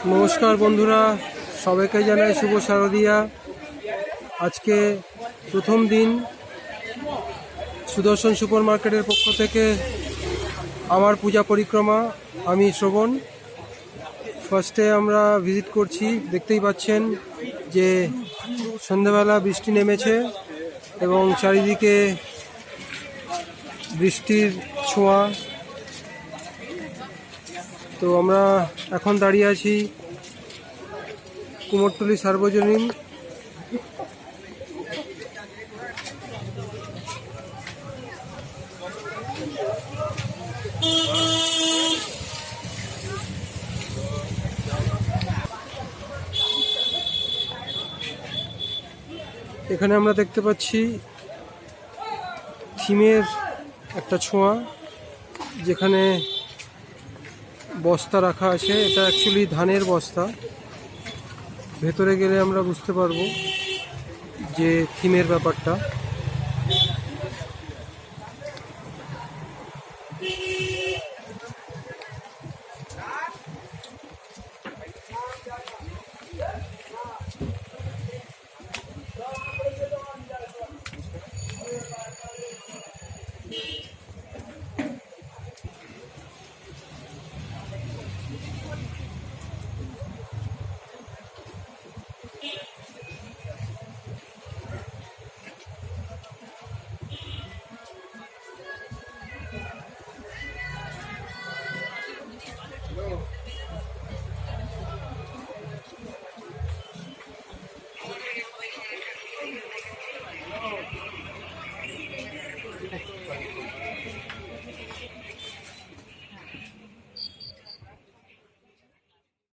নমস্কার বন্ধুরা, সবাইকে জানাই শুভ শারদিয়া। আজকে প্রথম দিন সুদর্শন সুপার মার্কেটের পক্ষ থেকে আমার পূজা পরিক্রমা। আমি শ্রবণ। ফার্স্টে আমরা ভিজিট করছি। দেখতেই পাচ্ছেন যে সন্ধ্যাবেলা বৃষ্টি নেমেছে এবং চারিদিকে বৃষ্টির ছোঁয়া। তো আমরা এখন দাঁড়িয়ে আছি কুমোরটুলি সার্বজনীন। এখানে আমরা দেখতে পাচ্ছি থিমের একটা ছোঁয়া, যেখানে বস্তা রাখা আছে। এটা অ্যাকচুয়ালি ধানের বস্তা। ভেতরে গেলে আমরা বুঝতে পারবো যে থিমের ব্যাপারটা।